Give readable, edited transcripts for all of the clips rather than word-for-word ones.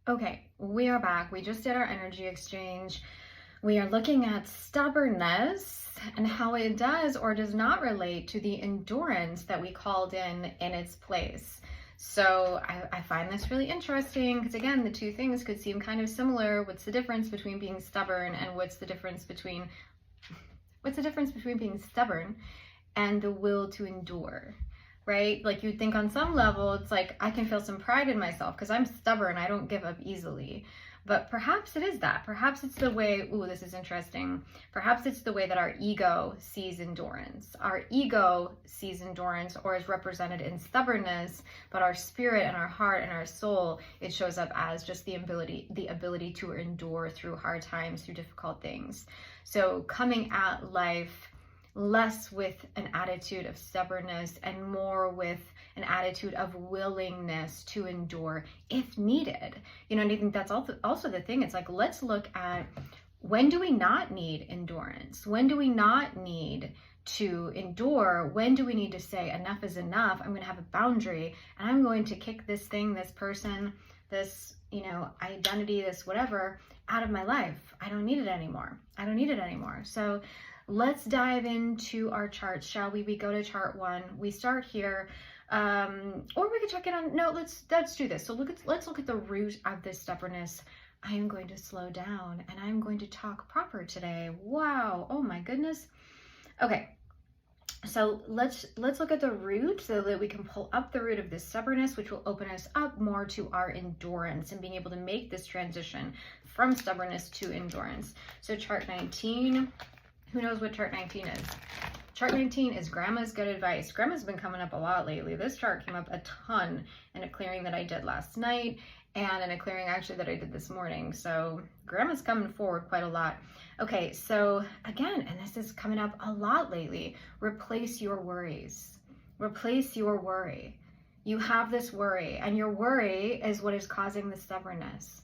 Okay, we are back. We just did our energy exchange. We are looking at stubbornness and how it does or does not relate to the endurance that we called in its place. So I find this really interesting because, again, the two things could seem kind of similar. What's the difference between being stubborn and what's the difference between being stubborn and the will to endure? Right? Like, you'd think on some level, it's like, I can feel some pride in myself because I'm stubborn. I don't give up easily. But perhaps it is that. Perhaps it's the way, ooh, this is interesting. Perhaps it's the way that our ego sees endurance. Our ego sees endurance or is represented in stubbornness, but our spirit and our heart and our soul, it shows up as just the ability to endure through hard times, through difficult things. So coming at life less with an attitude of stubbornness and more with an attitude of willingness to endure if needed. And I think that's also the thing. It's like, let's look at, when do we not need endurance? When do we not need to endure? When do we need to say enough is enough? I'm going to have a boundary and I'm going to kick this thing, this person, this, identity, this whatever out of my life. I don't need it anymore. So let's dive into our charts, shall we? We go to chart 1. We start here, or we could check it on. No, let's do this. So let's look at the root of this stubbornness. I am going to slow down and I'm going to talk proper today. Wow! Oh my goodness. Okay. So let's look at the root so that we can pull up the root of this stubbornness, which will open us up more to our endurance and being able to make this transition from stubbornness to endurance. So chart 19, who knows what chart 19 is? Chart 19 is Grandma's good advice. Grandma's been coming up a lot lately. This chart came up a ton in a clearing that I did last night and in a clearing actually that I did this morning. So Grandma's coming forward quite a lot. Okay, so again, and this is coming up a lot lately, replace your worries. Replace your worry. You have this worry, and your worry is what is causing the stubbornness.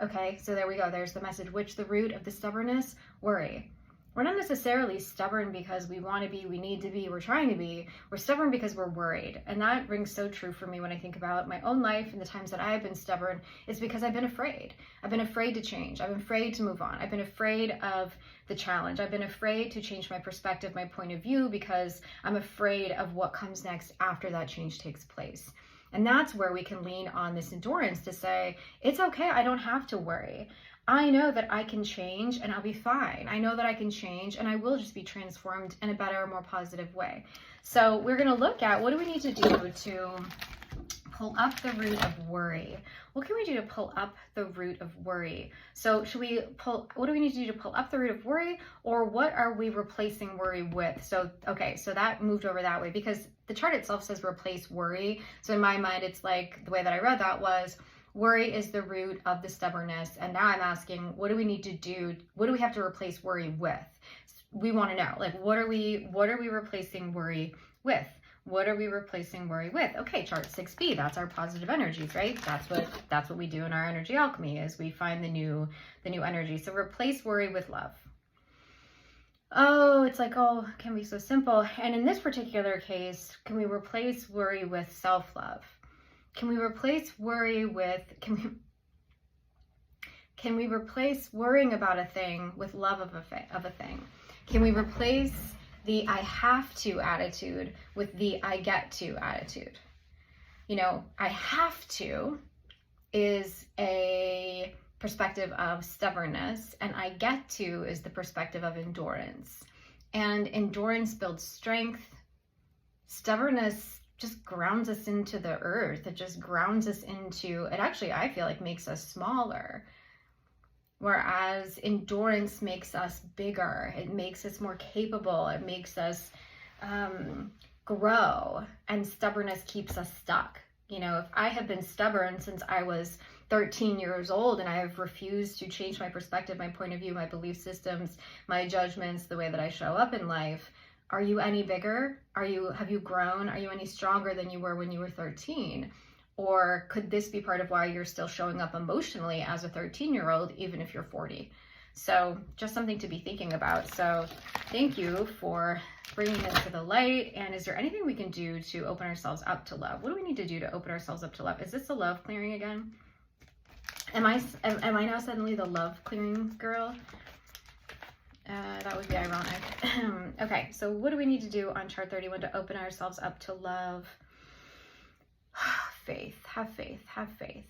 Okay, so there we go. There's the message. Which the root of the stubbornness? Worry. We're not necessarily stubborn because we want to be, we need to be, we're trying to be. We're stubborn because we're worried. And that rings so true for me when I think about my own life and the times that I have been stubborn. It's because I've been afraid. I've been afraid to change. I've been afraid to move on. I've been afraid of the challenge. I've been afraid to change my perspective, my point of view, because I'm afraid of what comes next after that change takes place. And that's where we can lean on this endurance to say, it's okay, I don't have to worry. I know that I can change and I'll be fine. I know that I can change and I will just be transformed in a better, more positive way. So we're going to look at, what do we need to do to pull up the root of worry? What can we do to pull up the root of worry? So what do we need to do to pull up the root of worry, or what are we replacing worry with? So, okay, so that moved over that way because the chart itself says replace worry. So in my mind, it's like, the way that I read that was, worry is the root of the stubbornness. And now I'm asking, what do we need to do? What do we have to replace worry with? We want to know, like, what are we replacing worry with? What are we replacing worry with? Okay, chart 6B, that's our positive energies, right? That's what we do in our energy alchemy, is we find the new energy. So replace worry with love. Oh, it's like, oh, it can be so simple. And in this particular case, can we replace worry with self-love? Can we replace worry with, can we replace worrying about a thing with love of a thing? Can we replace the I have to attitude with the I get to attitude? I have to is a perspective of stubbornness, and I get to is the perspective of endurance. And endurance builds strength. Stubbornness just grounds us into the earth. It just grounds us into, it actually, I feel like, makes us smaller. Whereas endurance makes us bigger. It makes us more capable. It makes us grow. And stubbornness keeps us stuck. If I have been stubborn since I was 13 years old and I have refused to change my perspective, my point of view, my belief systems, my judgments, the way that I show up in life, are you any bigger? Have you grown? Are you any stronger than you were when you were 13? Or could this be part of why you're still showing up emotionally as a 13-year-old, even if you're 40? So just something to be thinking about. So thank you for bringing this to the light. And is there anything we can do to open ourselves up to love? What do we need to do to open ourselves up to love? Is this the love clearing again? Am I now suddenly the love clearing girl? That would be ironic. Okay, so what do we need to do on chart 31 to open ourselves up to love? Faith. Have faith. Have faith.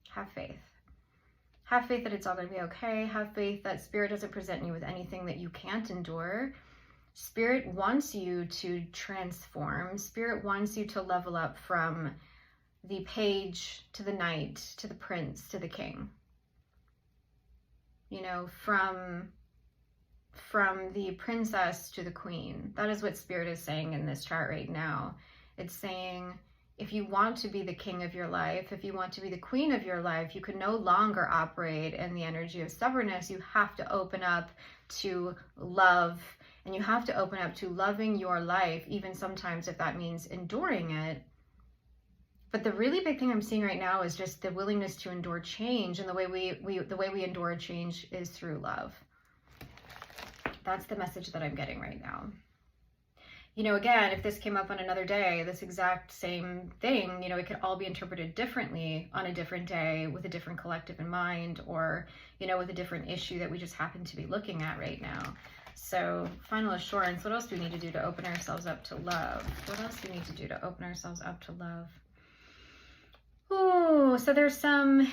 Have faith. Have faith that it's all going to be okay. Have faith that Spirit doesn't present you with anything that you can't endure. Spirit wants you to transform. Spirit wants you to level up from the page to the knight, to the prince, to the king. You know, from the princess to the queen. That is what Spirit is saying in this chart right now. It's saying, if you want to be the king of your life, if you want to be the queen of your life, you can no longer operate in the energy of stubbornness. You have to open up to love, and you have to open up to loving your life, even sometimes if that means enduring it. But the really big thing I'm seeing right now is just the willingness to endure change, and the way we endure change is through love. That's the message that I'm getting right now. You know, again, if this came up on another day, this exact same thing, you know, it could all be interpreted differently on a different day with a different collective in mind, or, you know, with a different issue that we just happen to be looking at right now. So, final assurance, what else do we need to do to open ourselves up to love? What else do we need to do to open ourselves up to love? Oh, so there are some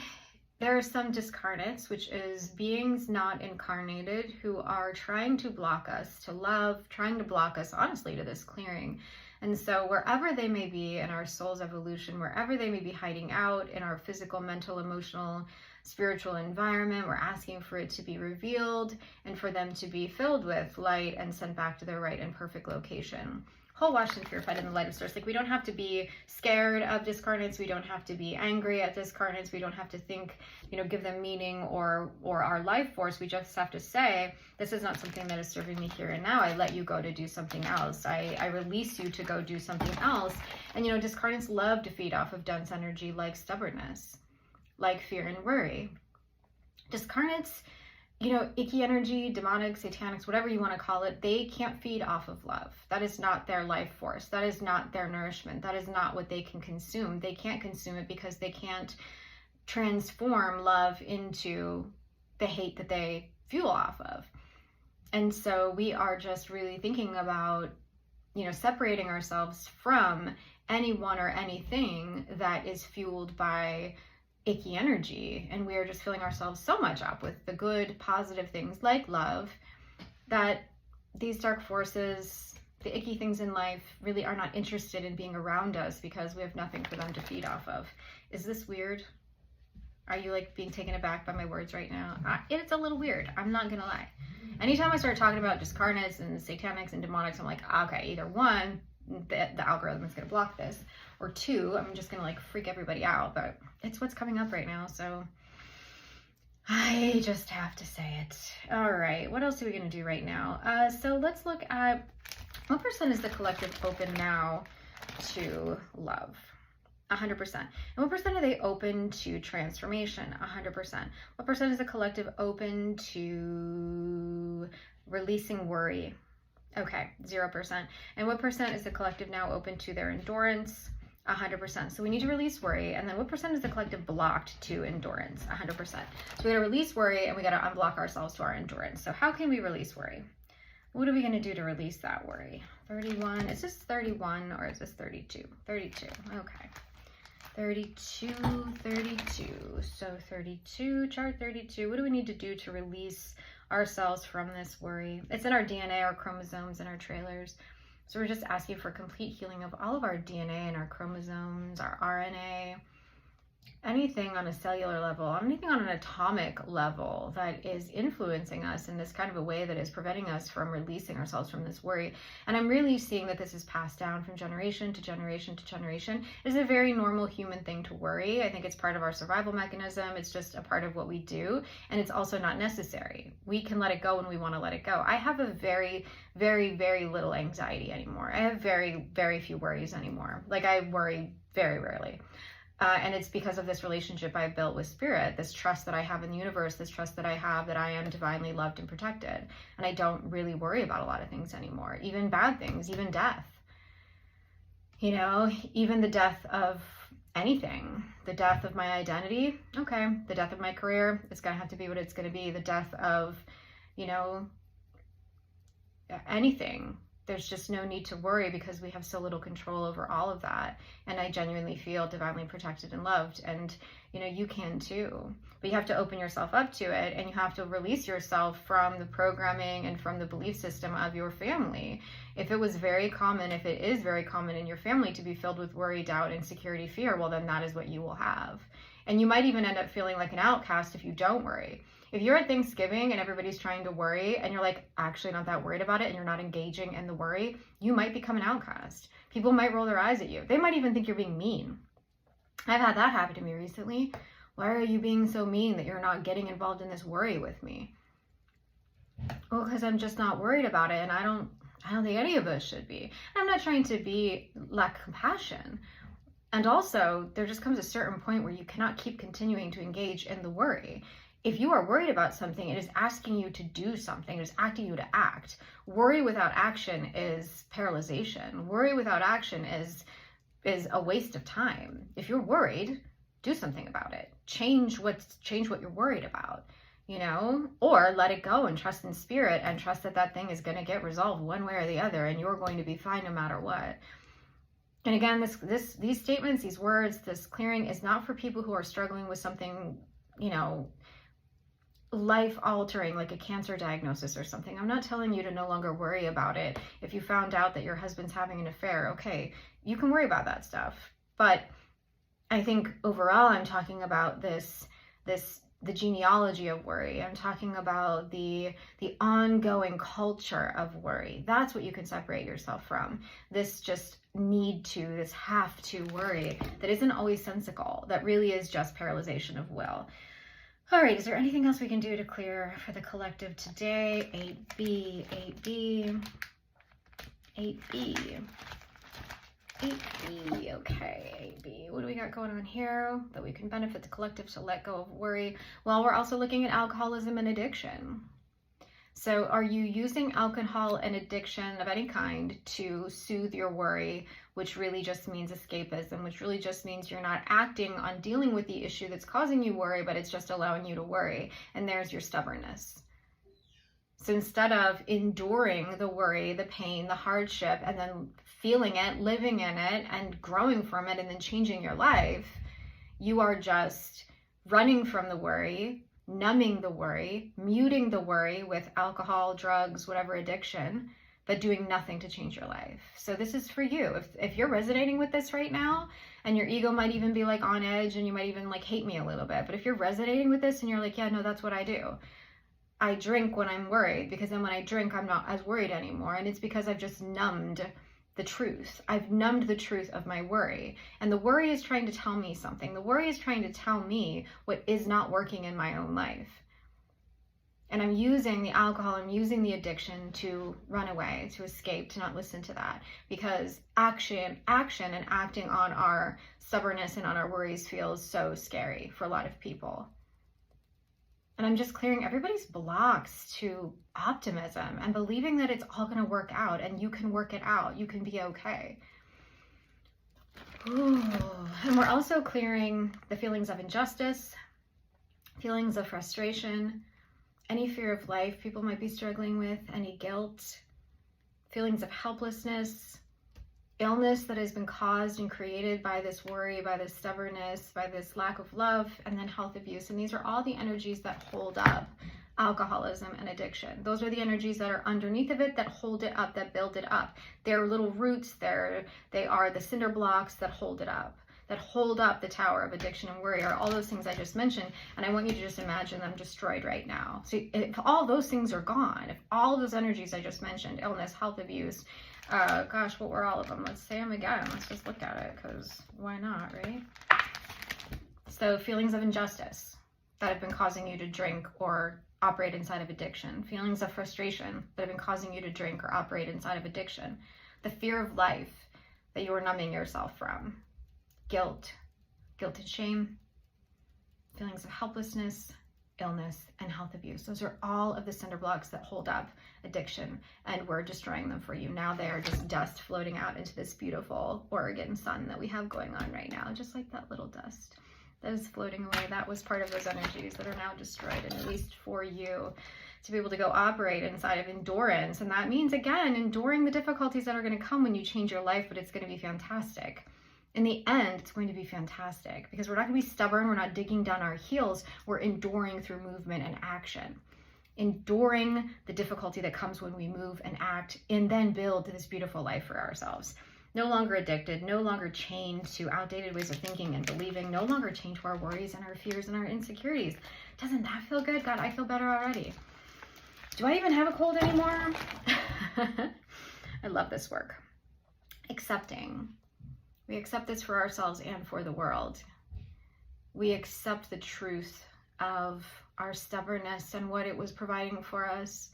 discarnates, which is beings not incarnated, who are trying to block us to love, trying to block us, honestly, to this clearing. And so wherever they may be in our soul's evolution, wherever they may be hiding out in our physical, mental, emotional, spiritual environment, we're asking for it to be revealed and for them to be filled with light and sent back to their right and perfect location. Whole washed and purified in the light of source. Like, we don't have to be scared of discarnates. We don't have to be angry at discarnates. We don't have to think, you know, give them meaning or our life force. We just have to say, this is not something that is serving me here and now. I let you go to do something else. I release you to go do something else. And, you know, discarnates love to feed off of dense energy like stubbornness, like fear and worry. Discarnates, you know, icky energy, demonic, satanics, whatever you want to call it, they can't feed off of love. That is not their life force. That is not their nourishment. That is not what they can consume. They can't consume it because they can't transform love into the hate that they fuel off of. And so we are just really thinking about, you know, separating ourselves from anyone or anything that is fueled by icky energy, and we are just filling ourselves so much up with the good, positive things like love, that these dark forces, the icky things in life, really are not interested in being around us because we have nothing for them to feed off of. Is this weird? Are you like being taken aback by my words right now? It's a little weird, I'm not gonna lie. Anytime I start talking about discarnates and satanics and demonics, I'm like, okay, either one, the algorithm is going to block this, or two, I'm just going to like freak everybody out. But it's what's coming up right now, so I just have to say it. All right, what else are we going to do right now? So let's look at what percent is the collective open now to love? 100%. And what percent are they open to transformation? 100%. What percent is the collective open to releasing worry? Okay, 0%. And what percent is the collective now open to their endurance? 100%. So we need to release worry. And then what percent is the collective blocked to endurance? 100%. So we gotta release worry and we gotta unblock ourselves to our endurance. So how can we release worry? What are we gonna do to release that worry? 31, is this 31 or is this 32? 32, okay. 32. So 32, chart 32. What do we need to do to release ourselves from this worry? It's in our DNA, our chromosomes, and our trailers. So we're just asking for complete healing of all of our DNA and our chromosomes, our RNA, anything on a cellular level, anything on an atomic level that is influencing us in this kind of a way that is preventing us from releasing ourselves from this worry. And I'm really seeing that this is passed down from generation to generation to generation. It's a very normal human thing to worry. I think it's part of our survival mechanism. It's just a part of what we do. And it's also not necessary. We can let it go when we want to let it go. I have a very, very, very little anxiety anymore. I have very, very few worries anymore. Like, I worry very rarely. And it's because of this relationship I built with spirit, this trust that I have in the universe, this trust that I have that I am divinely loved and protected. And I don't really worry about a lot of things anymore, even bad things, even death. You know, even the death of anything. The death of my identity, okay. The death of my career, it's gonna have to be what it's gonna be. The death of, you know, anything. There's just no need to worry because we have so little control over all of that. And I genuinely feel divinely protected and loved. And, you know, you can too. But you have to open yourself up to it, and you have to release yourself from the programming and from the belief system of your family. If it was very common, if it is very common in your family to be filled with worry, doubt, insecurity, fear, well, then that is what you will have. And you might even end up feeling like an outcast if you don't worry. If you're at Thanksgiving and everybody's trying to worry and you're like actually not that worried about it and you're not engaging in the worry, you might become an outcast. People might roll their eyes at you. They might even think you're being mean. I've had that happen to me recently. Why are you being so mean that you're not getting involved in this worry with me? Well, because I'm just not worried about it, and I don't think any of us should be. I'm not trying to lack compassion. And also, there just comes a certain point where you cannot keep continuing to engage in the worry. If you are worried about something, it is asking you to do something. It is asking you to act. Worry without action is paralyzation. Worry without action is a waste of time. If you're worried, do something about it. Change what you're worried about, you know, or let it go and trust in spirit and trust that that thing is going to get resolved one way or the other, and you're going to be fine no matter what. And again, these statements, these words, this clearing is not for people who are struggling with something, you know, life altering, like a cancer diagnosis or something. I'm not telling you to no longer worry about it. If you found out that your husband's having an affair, okay, you can worry about that stuff. But I think overall, I'm talking about the genealogy of worry. I'm talking about the ongoing culture of worry. That's what you can separate yourself from. This just this have to worry that isn't always sensical, that really is just paralyzation of will. All right, is there anything else we can do to clear for the collective today? 8B, 8B, 8B. 8B, okay, 8B. What do we got going on here that we can benefit the collective to let go of worry? Well, we're also looking at alcoholism and addiction. So are you using alcohol and addiction of any kind to soothe your worry, which really just means escapism, which really just means you're not acting on dealing with the issue that's causing you worry, but it's just allowing you to worry. And there's your stubbornness. So instead of enduring the worry, the pain, the hardship, and then feeling it, living in it, and growing from it, and then changing your life, you are just running from the worry, numbing the worry, muting the worry with alcohol, drugs, whatever addiction, but doing nothing to change your life. So this is for you. If you're resonating with this right now, and your ego might even be like on edge, and you might even like hate me a little bit, but if you're resonating with this and you're like, yeah, no, that's what I do. I drink when I'm worried, because then when I drink, I'm not as worried anymore. And it's because I've just numbed the truth. I've numbed the truth of my worry. And the worry is trying to tell me something. The worry is trying to tell me what is not working in my own life. And I'm using the alcohol, I'm using the addiction to run away, to escape, to not listen to that. Because action and acting on our stubbornness and on our worries feels so scary for a lot of people. And I'm just clearing everybody's blocks to optimism and believing that it's all going to work out, and you can work it out. You can be okay. Ooh. And we're also clearing the feelings of injustice, feelings of frustration, any fear of life people might be struggling with, any guilt, feelings of helplessness, illness that has been caused and created by this worry, by this stubbornness, by this lack of love, and then health abuse. And these are all the energies that hold up alcoholism and addiction. Those are the energies that are underneath of it, that hold it up, that build it up. They're little roots. They are the cinder blocks that hold it up, that hold up the tower of addiction and worry, are all those things I just mentioned. And I want you to just imagine them destroyed right now. So if all those things are gone, if all those energies I just mentioned, illness, health abuse, gosh, what were all of them? Let's say them again. Let's just look at it, because why not, right? So feelings of injustice that have been causing you to drink or operate inside of addiction. Feelings of frustration that have been causing you to drink or operate inside of addiction. The fear of life that you are numbing yourself from. Guilt and shame. Feelings of helplessness. illness, and health abuse. Those are all of the cinder blocks that hold up addiction, and we're destroying them for you. Now they are just dust floating out into this beautiful Oregon sun that we have going on right now, just like that little dust that is floating away. That was part of those energies that are now destroyed and released for you to be able to go operate inside of endurance. And that means, again, enduring the difficulties that are going to come when you change your life, but it's going to be fantastic. In the end, it's going to be fantastic because we're not going to be stubborn. We're not digging down our heels. We're enduring through movement and action, enduring the difficulty that comes when we move and act, and then build this beautiful life for ourselves. No longer addicted, no longer chained to outdated ways of thinking and believing, no longer chained to our worries and our fears and our insecurities. Doesn't that feel good? God, I feel better already. Do I even have a cold anymore? I love this work. Accepting. We accept this for ourselves and for the world. We accept the truth of our stubbornness and what it was providing for us.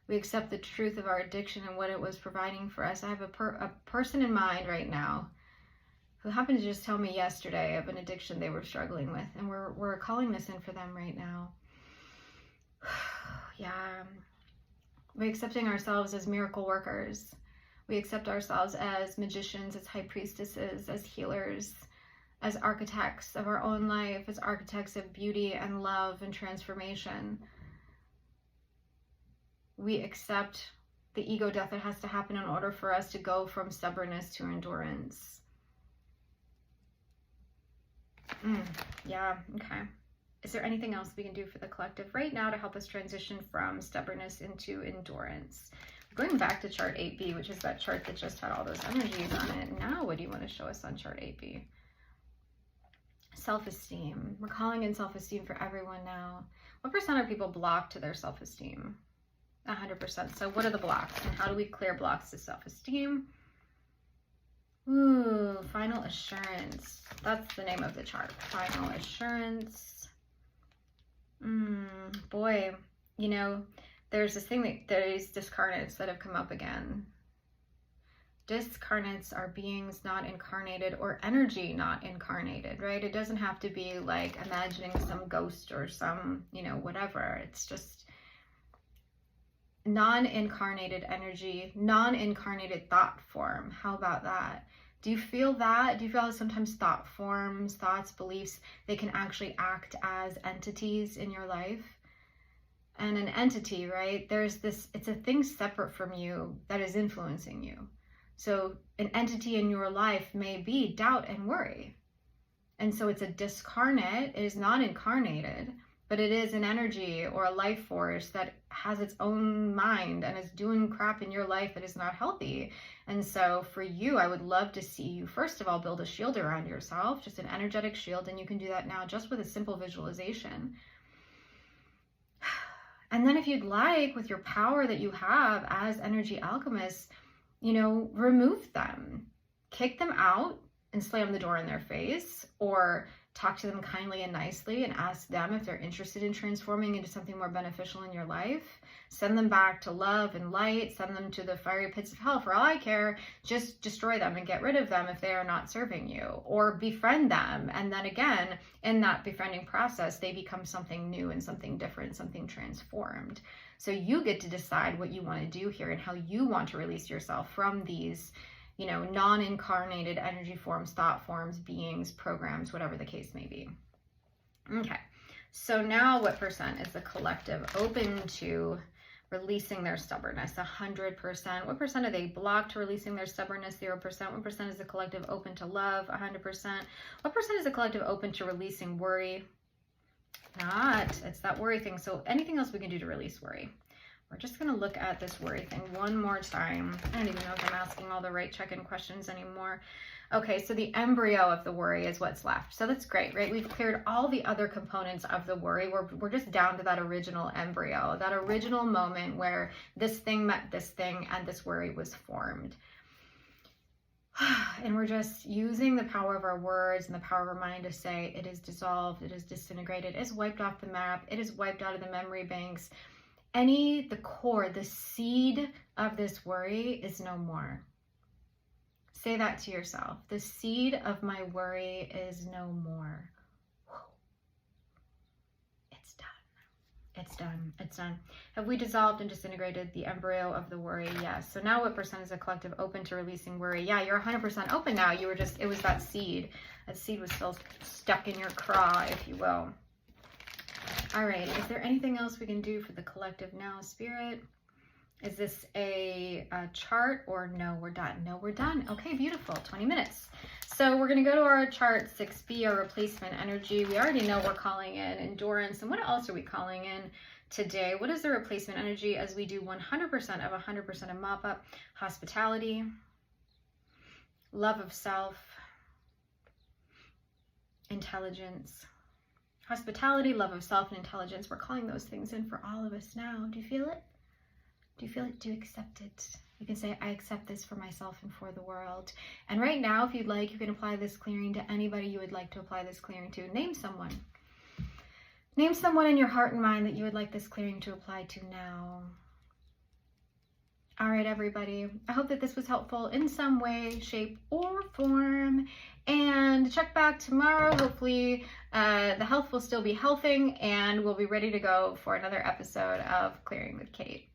We accept the truth of our addiction and what it was providing for us. I have a person in mind right now who happened to just tell me yesterday of an addiction they were struggling with, and we're calling this in for them right now. Yeah. We're accepting ourselves as miracle workers. We accept ourselves as magicians, as high priestesses, as healers, as architects of our own life, as architects of beauty and love and transformation. We accept the ego death that has to happen in order for us to go from stubbornness to endurance. Yeah, okay. Is there anything else we can do for the collective right now to help us transition from stubbornness into endurance? Going back to chart 8B, which is that chart that just had all those energies on it. Now, what do you want to show us on chart 8B? Self-esteem. We're calling in self-esteem for everyone now. What % are people blocked to their self-esteem? 100%. So what are the blocks, and how do we clear blocks to self-esteem? Ooh, final assurance. That's the name of the chart. Final assurance. Boy, you know, there's this thing that there's discarnates that have come up again. Discarnates are beings not incarnated or energy not incarnated, right? It doesn't have to be like imagining some ghost or some, you know, whatever. It's just non-incarnated energy, non-incarnated thought form. How about that? Do you feel that? Do you feel how sometimes thought forms, thoughts, beliefs, they can actually act as entities in your life? And an entity, right? There's this, it's a thing separate from you that is influencing you. So an entity in your life may be doubt and worry. And so it's a discarnate, it is not incarnated, but it is an energy or a life force that has its own mind and is doing crap in your life that is not healthy. And so for you, I would love to see you, first of all, build a shield around yourself, just an energetic shield. And you can do that now just with a simple visualization. And then if you'd like, with your power that you have as energy alchemists, you know, remove them, kick them out and slam the door in their face, or talk to them kindly and nicely and ask them if they're interested in transforming into something more beneficial in your life. Send them back to love and light, send them to the fiery pits of hell. For all I care, just destroy them and get rid of them if they are not serving you, or befriend them. And then again, in that befriending process, they become something new and something different, something transformed. So you get to decide what you want to do here and how you want to release yourself from these, you know, non-incarnated energy forms, thought forms, beings, programs, whatever the case may be. Okay, so now what % is the collective open to releasing their stubbornness? 100%. What % are they blocked to releasing their stubbornness? 0%. What % is the collective open to love? 100%. What % is the collective open to releasing worry? Not. It's that worry thing. So anything else we can do to release worry? We're just going to look at this worry thing one more time. I don't even know if I'm asking all the right check-in questions anymore. Okay, so the embryo of the worry is what's left. So that's great, right? We've cleared all the other components of the worry. We're just down to that original embryo, that original moment where this thing met this thing and this worry was formed. And we're just using the power of our words and the power of our mind to say it is dissolved, it is disintegrated, it is wiped off the map, it is wiped out of the memory banks. The core, the seed of this worry is no more. Say that to yourself. The seed of my worry is no more. It's done. It's done. It's done. Have we dissolved and disintegrated the embryo of the worry? Yes. So now what percent is the collective open to releasing worry? Yeah, you're 100% open now. You were just, it was that seed. That seed was still stuck in your craw, if you will. All right. Is there anything else we can do for the collective now, Spirit? Is this a chart or no, we're done? No, we're done. Okay, beautiful. 20 minutes. So we're going to go to our chart 6B, our replacement energy. We already know we're calling in endurance. And what else are we calling in today? What is the replacement energy as we do 100% of 100% of mop up? Hospitality, love of self, intelligence. Hospitality, love of self, and intelligence. We're calling those things in for all of us now. Do you feel it? Do you feel it? Do you accept it? You can say, I accept this for myself and for the world. And right now, if you'd like, you can apply this clearing to anybody you would like to apply this clearing to. Name someone. Name someone in your heart and mind that you would like this clearing to apply to now. All right, everybody. I hope that this was helpful in some way, shape, or form. And check back tomorrow. Hopefully, the health will still be healthing, and we'll be ready to go for another episode of Clearing with Kate.